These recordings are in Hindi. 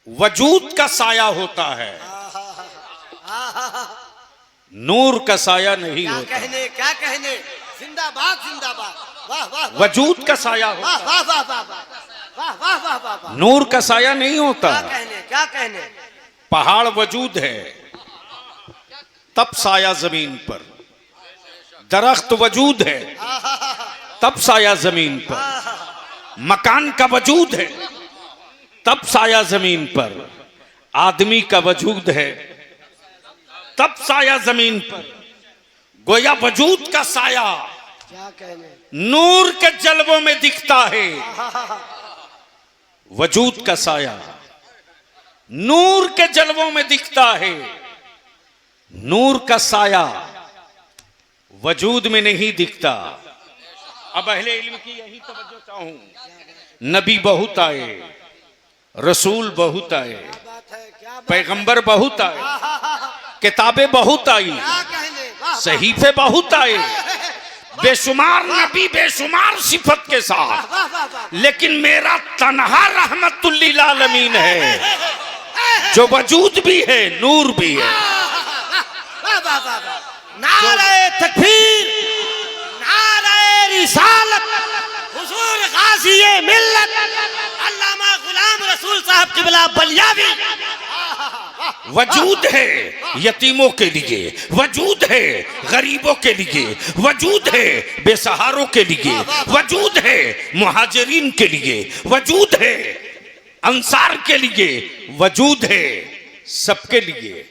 वजूद का साया होता है, नूर का साया नहीं होता। क्या कहने, जिंदाबाद जिंदाबाद, वाह वाह। वजूद का साया होता है, वाह वाह वाह वाह वाह वाह वाह वाह वाह। नूर का साया नहीं होता। क्या कहने। पहाड़ वजूद है तब साया जमीन पर, दरख्त वजूद है तब साया जमीन पर, मकान का वजूद है तब साया जमीन पर, आदमी का वजूद है तब साया जमीन पर। गोया वजूद का साया क्या कहने, नूर के जलवों में दिखता है। वजूद का साया नूर के जलवों में दिखता है, नूर का साया वजूद में नहीं दिखता। अब अहले इल्म की यही तवज्जो चाहूं, नबी बहुत आए, रसूल बहुत आए, पैगंबर बहुत आए, किताबें बहुत आई, सहीफे बहुत आए, बेशुमार नबी बेशुमार सिफत के साथ, लेकिन मेरा तन्हा रहमतुल लिल आलमीन है जो वजूद भी है नूर भी है। नारे तकबीर, नारे रिसालत, हुजूर गाज़ी मिल्लत अल्लामा गुलाम रसूल साहब क़िबला बलियावी। वजूद है यतीमों के लिए, वजूद है गरीबों के लिए, वजूद है बेसहारों के लिए, वजूद है मुहाजिरीन के लिए, वजूद है अंसार के लिए, वजूद है सबके लिए,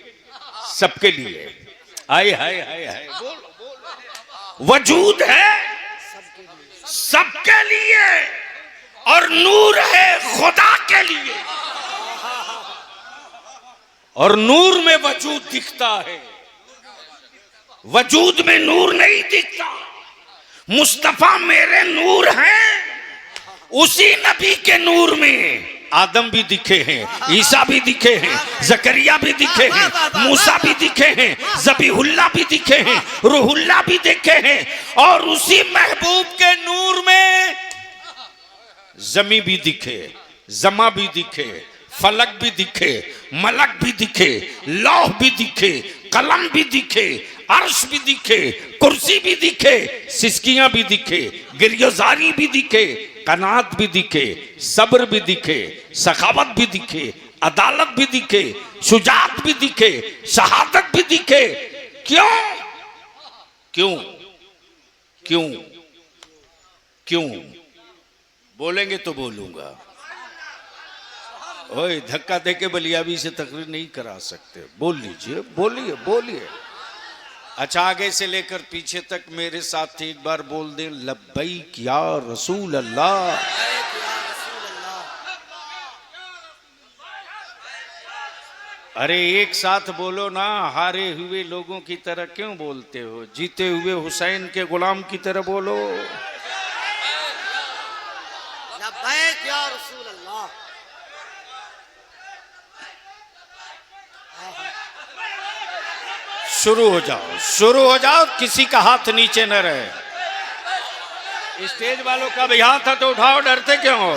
सबके लिए। हाय हाय हाय हाय, वजूद है सबके लिए और नूर है खुदा के लिए, और नूर में वजूद दिखता है, वजूद में नूर नहीं दिखता। मुस्तफा मेरे नूर हैं, उसी नबी के नूर में आदम भी दिखे हैं, ईसा भी दिखे हैं, जकरिया भी दिखे हैं, मूसा भी दिखे हैं, ज़बीहुल्लाह भी दिखे हैं, रूहुल्लाह भी दिखे हैं, और उसी महबूब के नूर में जमी भी दिखे, जमा भी दिखे, फलक भी दिखे, मलक भी दिखे, लौह भी दिखे, कलम भी दिखे, अर्श भी दिखे, कुर्सी भी दिखे, सिसकियां भी दिखे, गिरयोजारी भी दिखे, कनात भी दिखे, सब्र भी दिखे, सखावत भी दिखे, अदालत भी दिखे, शुजात भी दिखे, शहादत भी दिखे। क्यों क्यों क्यों क्यों? बोलेंगे तो बोलूंगा। ओए धक्का देके बलियाबी से तकरीर नहीं करा सकते, बोल लीजिए, बोलिए बोलिए। अच्छा, आगे से लेकर पीछे तक मेरे साथ एक बार बोल दें, लब्बैक या रसूल अल्लाह। अरे एक साथ बोलो ना, हारे हुए लोगों की तरह क्यों बोलते हो? जीते हुए हुसैन के गुलाम की तरह बोलो। लब्बैक या रसूल अल्लाह। शुरू हो जाओ, शुरू हो जाओ, किसी का हाथ नीचे न रहे। स्टेज वालों का भी हाथ है तो उठाओ, डरते क्यों हो?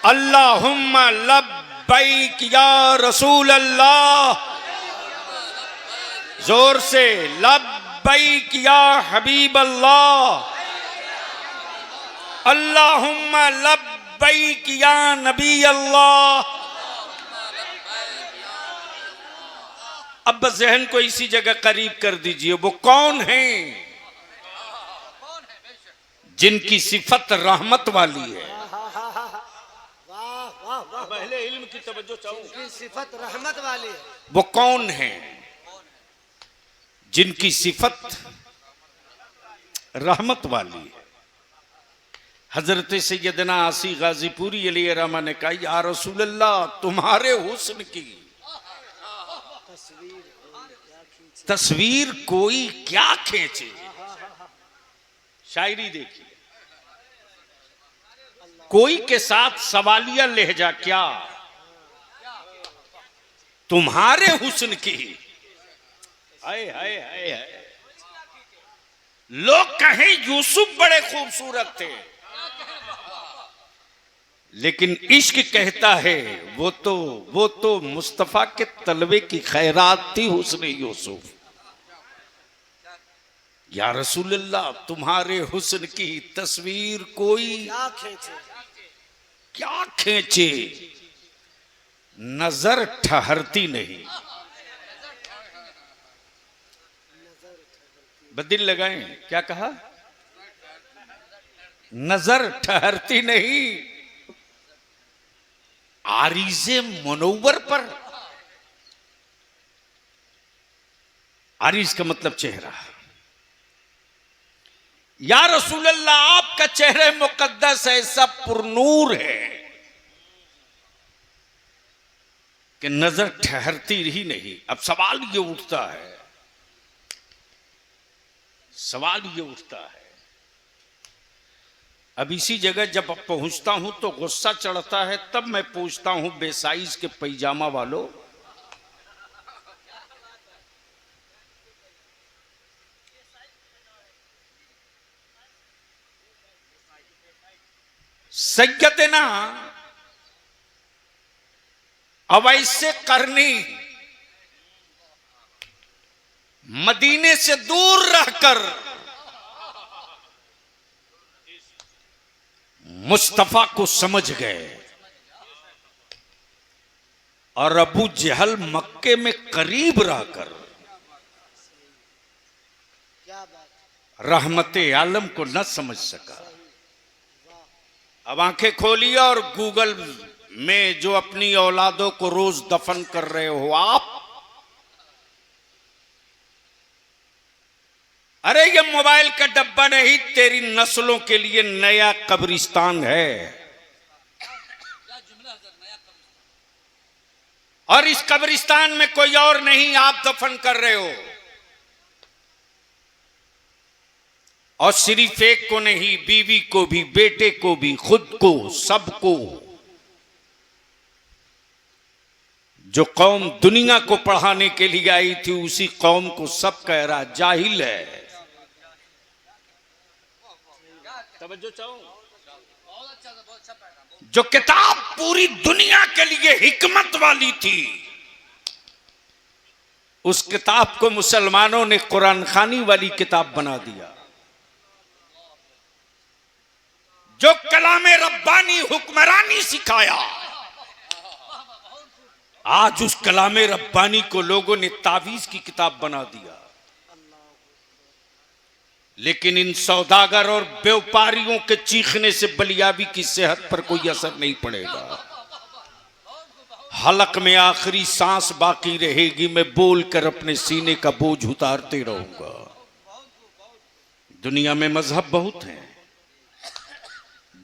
अल्लाहुम्मा लब्बैक या रसूल अल्लाह, जोर से लब्बैक या हबीब अल्लाह, अल्लाहुम्मा लब्बैक या नबी अल्लाह। अब बस जहन को इसी जगह करीब कर दीजिए। वो कौन हैं जिनकी सिफत रहमत वाली है? पहले इल्म की तवज्जो चाहूं, सिफत रहमत वाली है। वो कौन हैं जिनकी सिफत रहमत वाली है? हजरत सैयदना आसी गाजीपुरी अलैहिर्रहमा ने कहा, या रसूल अल्लाह, तुम्हारे हुस्न की तस्वीर कोई क्या खींचे। शायरी देखिए, कोई के साथ सवालिया लहजा क्या, तुम्हारे हुस्न की। हाय हाय हाय हाय, लोग कहें यूसुफ बड़े खूबसूरत थे, लेकिन इश्क कहता है वो तो मुस्तफा के तलवे की खैरात थी हुस्न यूसुफ। या रसूलल्लाह तुम्हारे हुस्न की तस्वीर कोई क्या खींचे, नजर ठहरती नहीं। बदिल लगाएं, क्या कहा? नजर ठहरती नहीं। आरीज़े मनोवर पर, आरीज का मतलब चेहरा। या रसूल अल्लाह आपका चेहरे मुकद्दस ऐसा पुरनूर है कि नजर ठहरती ही नहीं। अब सवाल ये उठता है, अब इसी जगह जब पहुंचता हूं तो गुस्सा चढ़ता है, तब मैं पूछता हूं बेसाइज के पैजामा वालों, सैयदना अवैसे करनी मदीने से दूर रहकर मुस्तफा को समझ गए, और अबू जहल मक्के में करीब रहकर रहमते आलम को न समझ सका। अब आंखें खोलिए और गूगल में जो अपनी औलादों को रोज दफन कर रहे हो आप, अरे ये मोबाइल का डब्बा नहीं, तेरी नस्लों के लिए नया कब्रिस्तान है। और इस कब्रिस्तान में कोई और नहीं, आप दफन कर रहे हो। और सिर्फ एक को नहीं, बीवी को भी, बेटे को भी, खुद को, सबको। जो कौम दुनिया को पढ़ाने के लिए आई थी, उसी कौम को सब कह रहा जाहिल है। जो किताब पूरी दुनिया के लिए हिकमत वाली थी, उस किताब को मुसलमानों ने कुरान खानी वाली किताब बना दिया। जो कलामे रब्बानी हुक्मरानी सिखाया, आज उस कलामे रब्बानी को लोगों ने तावीज की किताब बना दिया। लेकिन इन सौदागर और व्यापारियों के चीखने से बलियाबी की सेहत पर कोई असर नहीं पड़ेगा। हलक में आखिरी सांस बाकी रहेगी, मैं बोलकर अपने सीने का बोझ उतारते रहूंगा। दुनिया में मजहब बहुत हैं,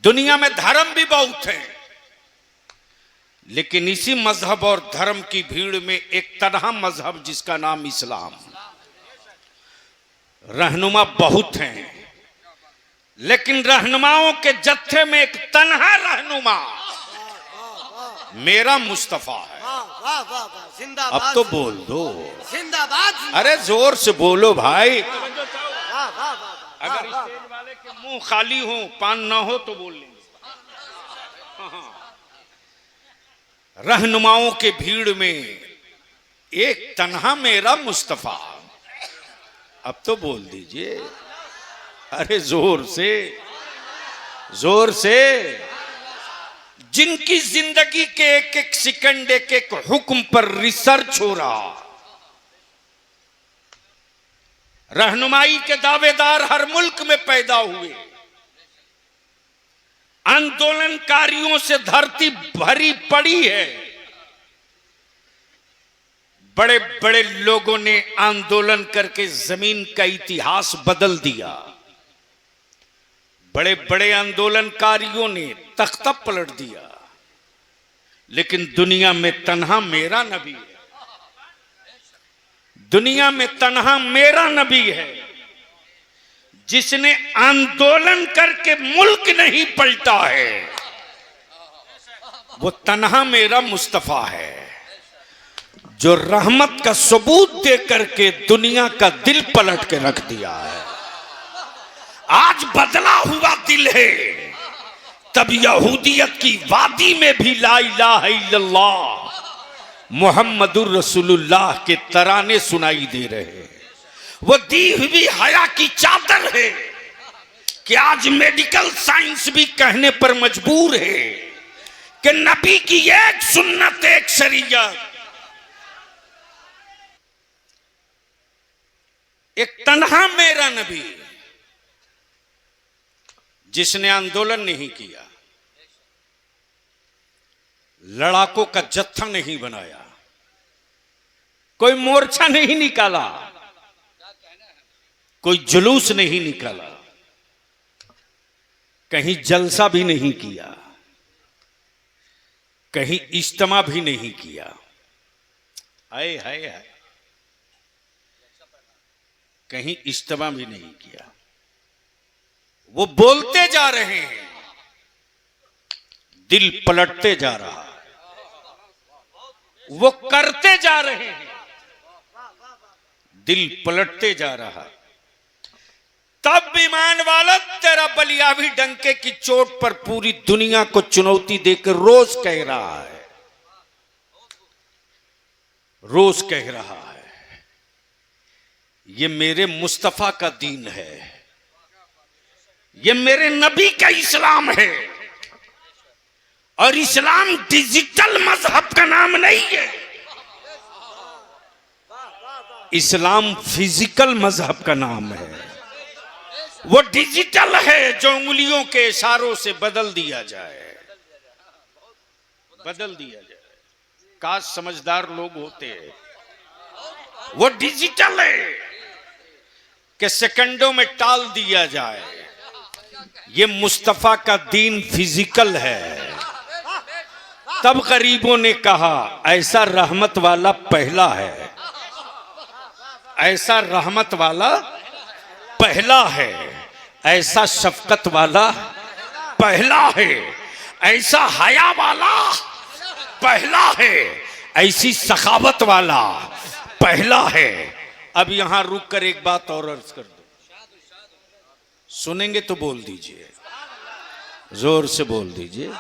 दुनिया में धर्म भी बहुत हैं, लेकिन इसी मजहब और धर्म की भीड़ में एक तन्हा मजहब जिसका नाम इस्लाम, रहनुमा बहुत हैं, लेकिन रहनुमाओं के जत्थे में एक तन्हा रहनुमा मेरा मुस्तफा है। जिंदाबाद। अब तो बोल दो, जिंदाबाद। अरे जोर से बोलो भाई। वाह वाह वाह। अगर स्टेज वाले के मुंह खाली हो, पान ना हो तो बोल लेंगे। रहनुमाओं के भीड़ में एक तन्हा मेरा मुस्तफा। अब तो बोल दीजिए, अरे जोर से, जोर से। जिनकी जिंदगी के एक एक सेकंड, एक एक हुक्म पर रिसर्च हो रहा, रहनुमाई के दावेदार हर मुल्क में पैदा हुए, आंदोलनकारियों से धरती भरी पड़ी है। बड़े बड़े लोगों ने आंदोलन करके जमीन का इतिहास बदल दिया। बड़े बड़े आंदोलनकारियों ने तख्ता पलट दिया, लेकिन दुनिया में तन्हा मेरा नबी है। दुनिया में तन्हा मेरा नबी है, जिसने आंदोलन करके मुल्क नहीं पलटा है। वो तन्हा मेरा मुस्तफा है, जो रहमत का सबूत दे करके दुनिया का दिल पलट के रख दिया है। आज बदला हुआ दिल है, तब यहूदियत की वादी में भी ला इलाहा इल्लल्लाह मुहम्मदुर रसूलुल्लाह के तराने सुनाई दे रहे हैं। वो दी हुई हया की चादर है कि आज मेडिकल साइंस भी कहने पर मजबूर है कि नबी की एक सुन्नत एक शरीयत, एक तन्हा मेरा नबी जिसने आंदोलन नहीं किया, लड़ाकों का जत्था नहीं बनाया, कोई मोर्चा नहीं निकाला, कोई जुलूस नहीं निकाला, कहीं जलसा भी नहीं किया, कहीं इज्तिमा भी नहीं किया। हाय हाय हाय, कहीं इज्तिमा भी नहीं किया। वो बोलते जा रहे हैं, दिल पलटते जा रहा है। वो करते जा रहे हैं, दिल पलटते जा रहा। तब ईमान वाला तेरा बलियावी डंके की चोट पर पूरी दुनिया को चुनौती देकर रोज कह रहा है, रोज कह रहा है, ये मेरे मुस्तफा का दीन है, ये मेरे नबी का इस्लाम है। और इस्लाम डिजिटल मजहब का नाम नहीं है, इस्लाम फिजिकल मजहब का नाम है। वो डिजिटल है जो उंगलियों के इशारों से बदल दिया जाए, बदल दिया जाए। काश समझदार लोग होते हैं। वो डिजिटल है कि सेकंडों में टाल दिया जाए। ये मुस्तफा का दीन फिजिकल है। तब गरीबों ने कहा ऐसा रहमत वाला पहला है, ऐसा रहमत वाला पहला है, ऐसा शफकत वाला पहला है, ऐसा हया वाला पहला है, ऐसी सखावत वाला पहला है। अब यहां रुक कर एक बात और अर्ज कर दो, सुनेंगे तो बोल दीजिए, जोर से बोल दीजिए।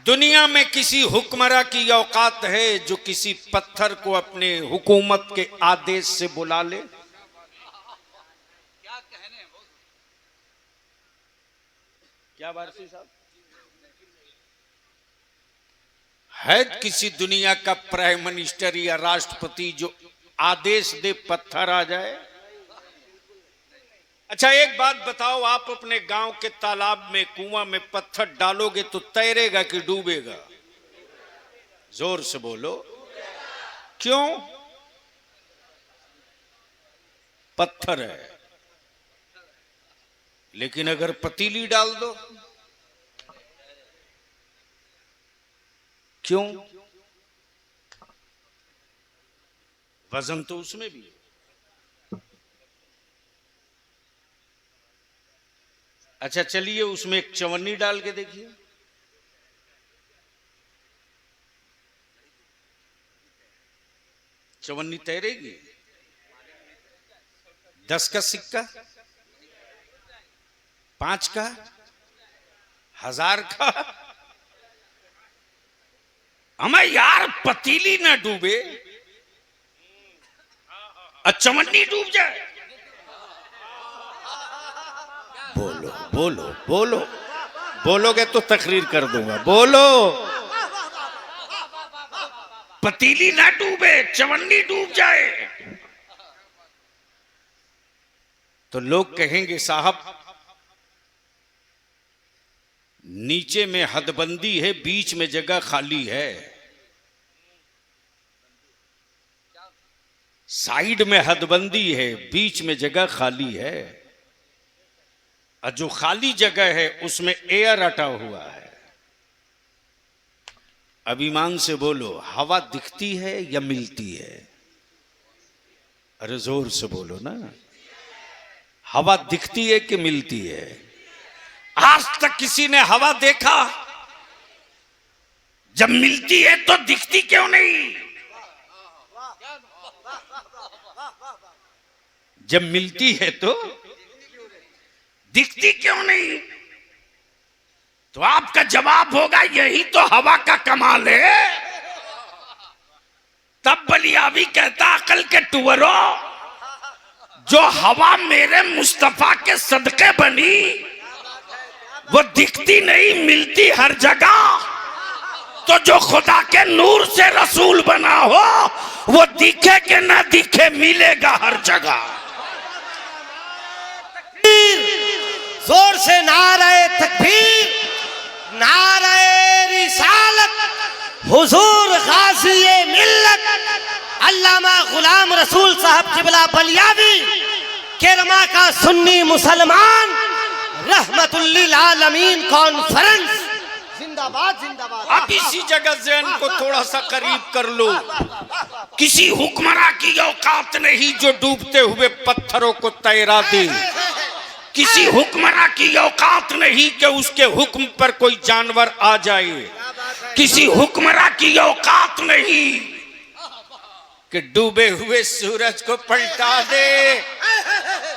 दुनिया में किसी हुक्मरां की औकात है जो किसी पत्थर को अपने हुकूमत के आदेश से बुला ले? क्या वारसी साहब, है किसी दुनिया का प्राइम मिनिस्टर या राष्ट्रपति जो आदेश दे पत्थर आ जाए? अच्छा एक बात बताओ, आप अपने गांव के तालाब में कुआं में पत्थर डालोगे तो तैरेगा कि डूबेगा? जोर से बोलो। क्यों? पत्थर है। लेकिन अगर पतीली डाल दो, क्यों? वजन तो उसमें भी है। अच्छा चलिए उसमें एक चवन्नी डाल के देखिए, चवन्नी तैरेगी? 10 का सिक्का, 5 का, 1000 का, हमें यार पतीली ना डूबे और चवन्नी डूब जाए। बोलो बोलो बोलो, बोलोगे तो तकरीर कर दूंगा। बोलो। पतीली ना डूबे, चवन्नी डूब जाए तो लोग कहेंगे साहब नीचे में हदबंदी है, बीच में जगह खाली है, साइड में हदबंदी है, बीच में जगह खाली है, और जो खाली जगह है उसमें एयर अटा हुआ है। अब ईमान से बोलो, हवा दिखती है या मिलती है? अरे जोर से बोलो ना, हवा दिखती है कि मिलती है? आज तक किसी ने हवा देखा? जब मिलती है तो दिखती क्यों नहीं? जब मिलती है तो दिखती क्यों नहीं? तो आपका जवाब होगा यही तो हवा का कमाल है। तब बलियावी कहता अकल के टुवरो, जो हवा मेरे मुस्तफा के सदके बनी वो दिखती नहीं मिलती हर जगह, तो जो खुदा के नूर से रसूल बना हो वो दिखे कि ना दिखे मिलेगा हर जगह। जोर से नारे तकबीर, नारे रिसालत, हुजूर गाज़ी मिल्लत अल्लामा गुलाम रसूल साहब किबला बलियावी केरमा का सुन्नी मुसलमान रहमतुल लिल आलमीन कॉन्फ्रेंस जिंदाबाद जिंदाबाद। अब इसी जगह ज़हन को थोड़ा सा करीब कर लो। किसी हुक्मरान की औकात नहीं जो डूबते हुए पत्थरों को तैरा दे। किसी हुक्मरान की औकात नहीं कि उसके हुक्म पर कोई जानवर आ जाए। किसी हुक्मरान की औकात नहीं कि डूबे हुए सूरज को पलटा दे।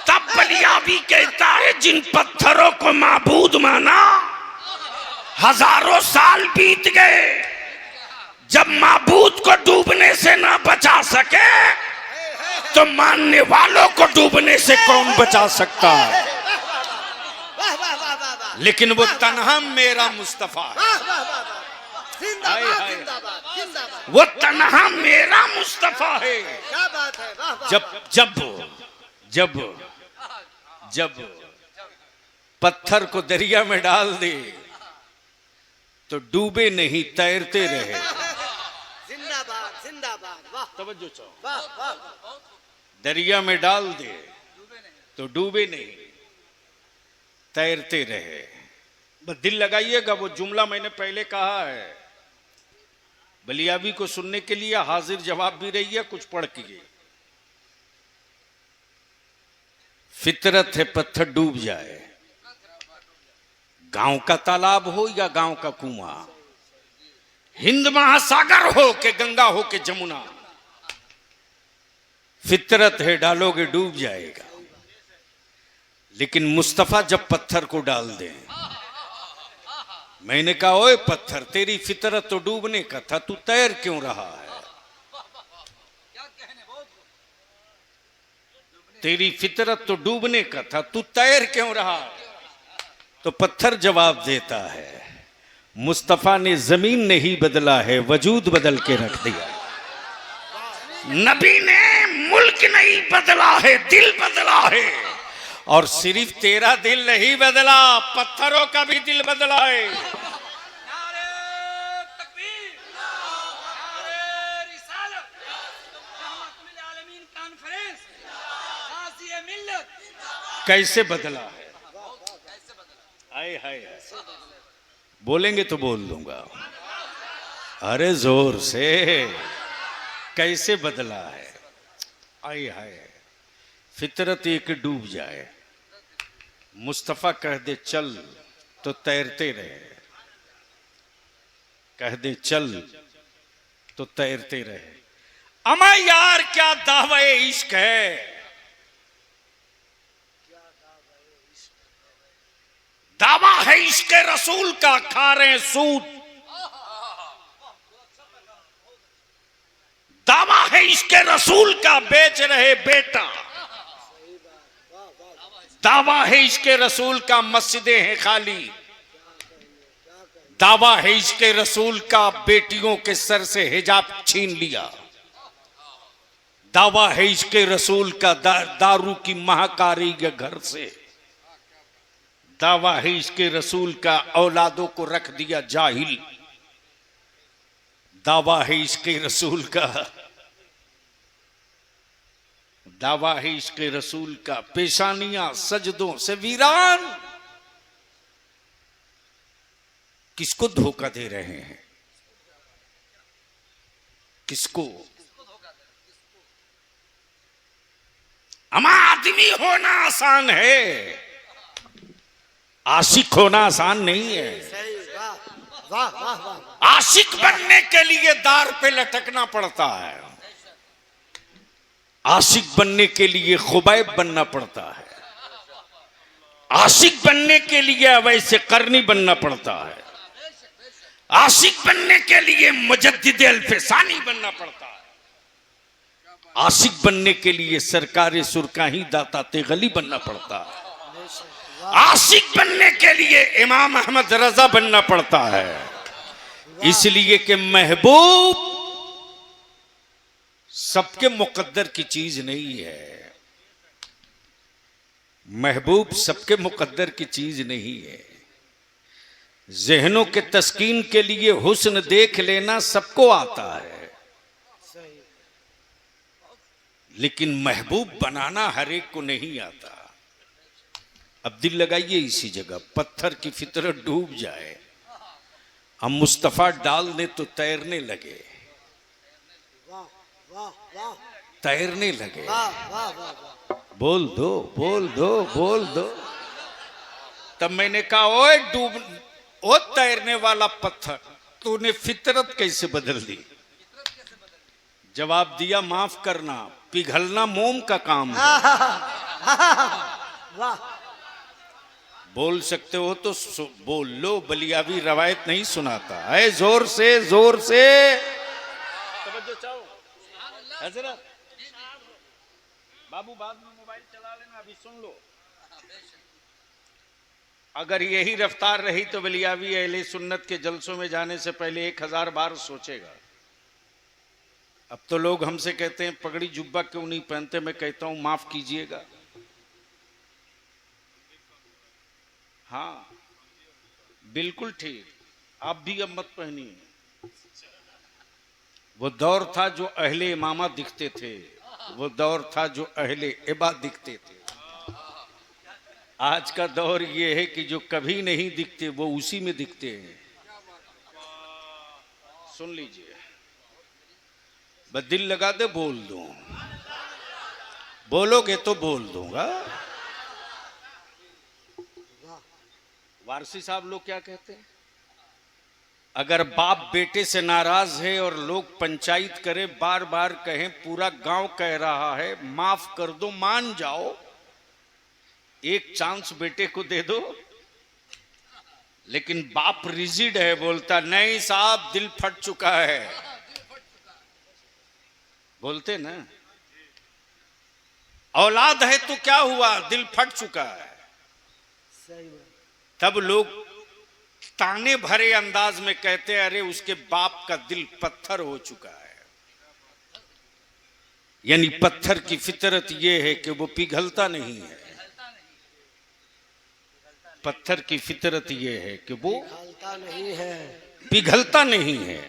तब बलियावी कहता है जिन पत्थरों को माबूद माना हजारों साल बीत गए, जब माबूद को डूबने से ना बचा सके तो मानने वालों को डूबने से कौन बचा सकता है। लेकिन वो तन्हा मेरा मुस्तफा है, वो तन्हा मेरा मुस्तफा है। जब जब जब जब पत्थर को दरिया में डाल दे तो डूबे नहीं तैरते रहे। जिंदाबाद जिंदाबाद। वाह तवज्जो चाहो। वाह वाह। दरिया में डाल दे तो डूबे नहीं तैरते रहे। बस दिल लगाइएगा, वो जुमला मैंने पहले कहा है। बलियावी को सुनने के लिए हाजिर जवाब भी रही है, कुछ पढ़ के। फितरत है पत्थर डूब जाए, गांव का तालाब हो या गांव का कुआं, हिंद महासागर हो के गंगा हो के जमुना, फितरत है डालोगे डूब जाएगा। लेकिन मुस्तफा जब पत्थर को डाल दें, मैंने कहा ओए पत्थर तेरी फितरत तो डूबने का था, तू तैर क्यों रहा है। तेरी फितरत तो डूबने का था, तू तैर क्यों रहा है। तो पत्थर जवाब देता है मुस्तफा ने जमीन नहीं बदला है, वजूद बदल के रख दिया। नबी ने मुल्क नहीं बदला है, दिल बदला है। और सिर्फ तेरा दिल नहीं बदला, पत्थरों का भी दिल बदला है। कैसे बदला है, आए हाय बोलेंगे तो बोल दूंगा। अरे जोर से कैसे बदला है, आए हाय। फितरत एक डूब जाए, मुस्तफा कह दे चल तो तैरते रहे, कह दे चल तो तैरते रहे। अमा यार क्या दावे इश्क है, दावा है इश्क रसूल का, खा रहे सूद। दावा है इश्क रसूल का, बेच रहे बेटा। दावा है इश्क रसूल का, मस्जिदें हैं खाली। दावा है इश्क रसूल का, बेटियों के सर से हिजाब छीन लिया। दावा है इश्क रसूल का, दारू की महाकारी के घर से। दावा है इसके रसूल का, औलादों को रख दिया जाहिल। दावा है इसके रसूल का, दावा है इसके रसूल का, पेशानियां सजदों से वीरान। किसको धोखा दे रहे हैं, किसको। अमा आदमी होना आसान है, आशिक होना आसान नहीं है। वाह वाह वाह। आशिक बनने के लिए दार पे लटकना पड़ता है, आशिक बनने के लिए खुबैब बनना पड़ता है। आशिक बनने के लिए वैसे करनी बनना पड़ता है, आशिक बनने के लिए मुजद्दिद अल्फसानी बनना पड़ता है, आशिक बनने के लिए सरकार सुरकाही दाता तेगली बनना पड़ता है, आशिक बनने के लिए इमाम अहमद रजा बनना पड़ता है। इसलिए कि महबूब सबके मुकद्दर की चीज नहीं है, महबूब सबके मुकद्दर की चीज नहीं है। जहनों के तस्कीन के लिए हुस्न देख लेना सबको आता है, लेकिन महबूब बनाना हर एक को नहीं आता। अब दिल लगाइए इसी जगह, पत्थर की फितरत डूब जाए, हम मुस्तफा डाल दे तो तैरने लगे, वाह वाह वाह तैरने लगे। वाह वाह वाह। बोल दो बोल दो बोल दो। तब मैंने कहा ओए डूब, ओ तैरने वाला पत्थर, तूने फितरत कैसे बदल दी? जवाब दिया माफ करना, पिघलना मोम का काम है। वाह बोल सकते हो तो बोल लो, बलियावी रवायत नहीं सुनाता है। जोर से जोर से तवज्जो चाहो हजरत। बाबू बाद में मोबाइल चला लेना, अभी सुन लो। अगर यही रफ्तार रही तो बलियावी अहले सुन्नत के जलसों में जाने से पहले 1000 बार सोचेगा। अब तो लोग हमसे कहते हैं पगड़ी जुब्बा क्यों नहीं पहनते, मैं कहता हूं माफ कीजिएगा। हाँ बिल्कुल ठीक, आप भी अब मत पहनिए। वो दौर था जो अहले इमामा दिखते थे, वो दौर था जो अहले इबाद दिखते थे। आज का दौर ये है कि जो कभी नहीं दिखते वो उसी में दिखते हैं। सुन लीजिए, बस दिल लगा दे बोल दूं, बोलोगे तो बोल दूंगा। वारसी साहब लोग क्या कहते हैं, अगर बाप बेटे से नाराज है और लोग पंचायत करे, बार बार कहें, पूरा गांव कह रहा है माफ कर दो, मान जाओ, एक चांस बेटे को दे दो। लेकिन बाप रिजिड है, बोलता नहीं साहब दिल फट चुका है। बोलते ना, औलाद है तो क्या हुआ, दिल फट चुका है। सही बात। तब लोग ताने भरे अंदाज में कहते हैं अरे उसके बाप का दिल पत्थर हो चुका है। यानी पत्थर की फितरत यह है कि वो पिघलता नहीं है, पत्थर की फितरत यह है कि वो पिघलता नहीं है, पिघलता नहीं है।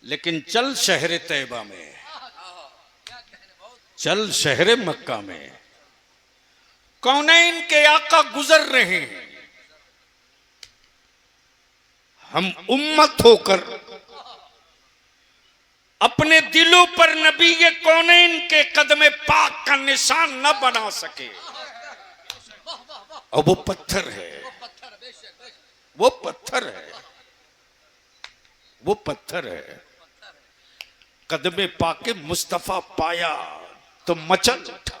लेकिन चल शहर तैयबा में, चल शहर मक्का में, कौनैन के आका गुजर रहे हैं, हम उम्मत होकर अपने दिलों पर नबी के कौनैन के कदमे पाक का निशान न बना सके। और वो पत्थर है, वो पत्थर है, वो पत्थर है। कदमे पाके मुस्तफा पाया तो मचल उठा,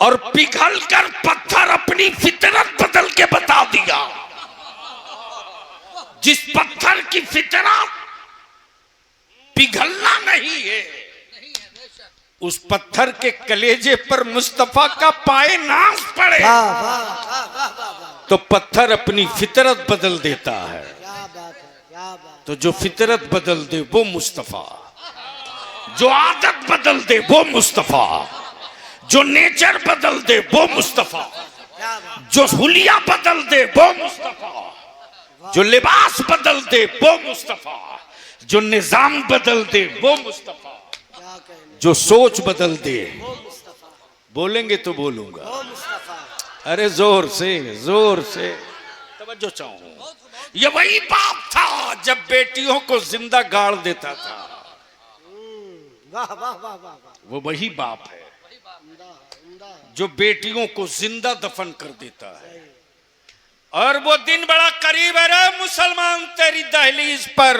और पिघल कर पत्थर अपनी फितरत बदल के बता दिया। जिस पत्थर की फितरत पिघलना नहीं है, उस पत्थर के कलेजे पर मुस्तफा का पाए नाज पड़े तो पत्थर अपनी फितरत बदल देता है। क्या बात है, क्या बात। तो जो फितरत बदल दे वो मुस्तफा, जो आदत बदल दे वो मुस्तफा, जो नेचर बदल दे वो मुस्तफा, क्या बात। जो हुलिया बदल दे वो मुस्तफा, जो लिबास बदल दे वो मुस्तफा, जो निजाम बदल दे वो मुस्तफा, क्या कहने, जो सोच बदल दे। वो मुस्तफा, बोलेंगे तो बोलूंगा, वो मुस्तफा। अरे जोर से जोर से तवज्जो चाहूं। ये वही बाप था जब बेटियों को जिंदा गाड़ देता था, वाह वाह वाह वाह वाह। वो वही बाप है उम्दा, उम्दा। जो बेटियों को जिंदा दफन कर देता है। और वो दिन बड़ा करीब है रे मुसलमान, तेरी दहलीज पर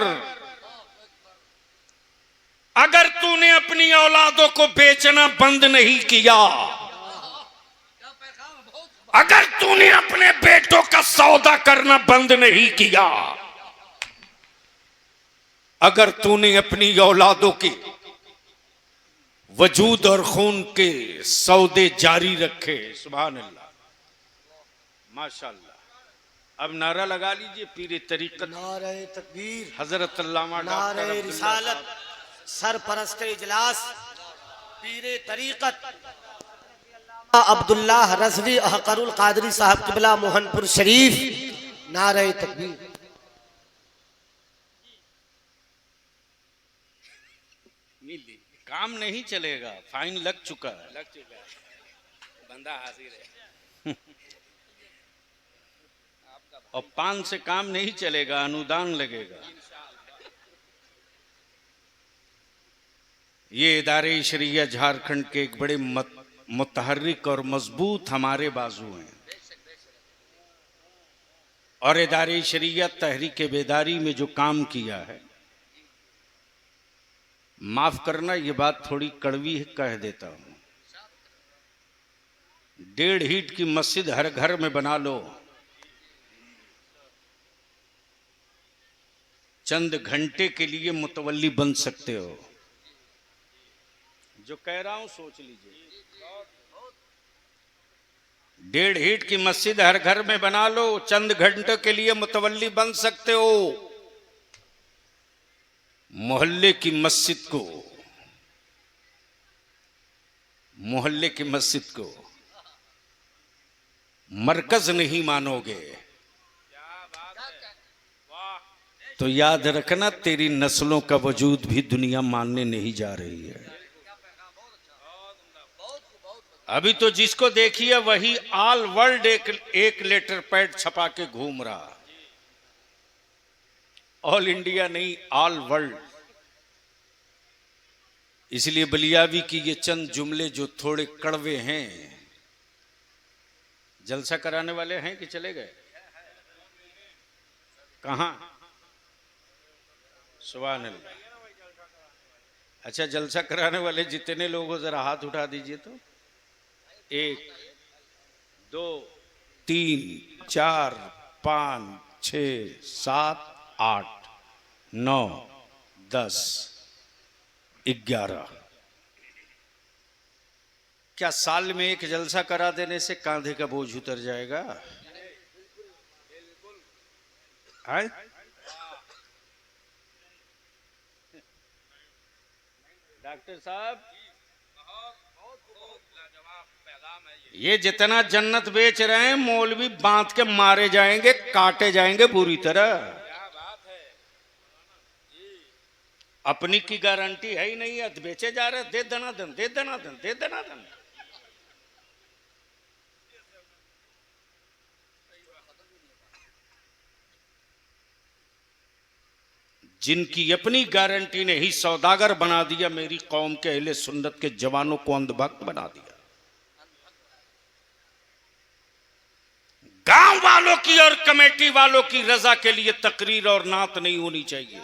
अगर तूने अपनी औलादों को बेचना बंद नहीं किया अगर तूने अपने बेटों का सौदा करना बंद नहीं किया, अगर तूने अपनी औलादों के वजूद और खून के सौदे जारी रखे, सुभान अल्लाह, माशाअल्लाह। अब नारा लगा लीजिए पीरे तरीकत, नारे तकबीर, हजरत अल्लामा डॉक्टर नारे अब्दुल्ला रिसालत, सरपरस्ते इजलास पीरे तरीकत अब्दुल्लाह रज़वी अहकरुल कादरी साहब किबला मोहनपुर शरीफ। नारे तकबीर। काम नहीं चलेगा, फाइन लग चुका है, बंदा हाजिर है। और पान से काम नहीं चलेगा, अनुदान लगेगा। ये इदारे शरिया झारखंड के एक बड़े मुतहर्रिक और मजबूत हमारे बाजू हैं, और इदारे शरिया तहरीक बेदारी में जो काम किया है, माफ करना ये बात थोड़ी कड़वी है, कह देता हूं। 1.5 ईंट की मस्जिद हर घर में बना लो, चंद घंटे के लिए मुतवल्ली बन सकते हो। जो कह रहा हूं सोच लीजिए। 1.5 ईंट की मस्जिद हर घर में बना लो, चंद घंटों के लिए मुतवल्ली बन सकते हो। मोहल्ले की मस्जिद को, मोहल्ले की मस्जिद को मरकज नहीं मानोगे तो याद रखना तेरी नस्लों का वजूद भी दुनिया मानने नहीं जा रही है। अभी तो जिसको देखिए वही ऑल वर्ल्ड एक लेटर पैड छपा के घूम रहा, ऑल इंडिया नहीं, ऑल वर्ल्ड। इसलिए बलियावी की ये चंद जुमले जो थोड़े कड़वे हैं, जलसा कराने वाले हैं कि चले गए? कहां? सुभान अल्लाह। अच्छा, जलसा कराने वाले जितने लोग हो जरा हाथ उठा दीजिए तो। 1 2 3 4 5 6 7 8 9 10 11। क्या साल में एक जलसा करा देने से कांधे का बोझ उतर जाएगा? है? डॉक्टर साहब, ये जितना जन्नत बेच रहे हैं मौलवी बांध के मारे जाएंगे, काटे जाएंगे बुरी तरह। अपनी की गारंटी है ही नहीं है, बेचे जा रहे, दे दनादन, दे दनादन, दे दनादन। जिनकी अपनी गारंटी ने ही सौदागर बना दिया मेरी कौम के अहले सुन्नत के जवानों को अंधभक्त बना दिया। गांव वालों की और कमेटी वालों की रजा के लिए तकरीर और नात नहीं होनी चाहिए,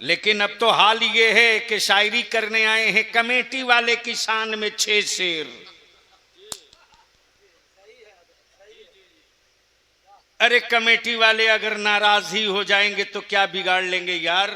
लेकिन अब तो हाल ये है कि शायरी करने आए हैं कमेटी वाले की शान में 6 शेर। अरे कमेटी वाले अगर नाराज ही हो जाएंगे तो क्या बिगाड़ लेंगे यार?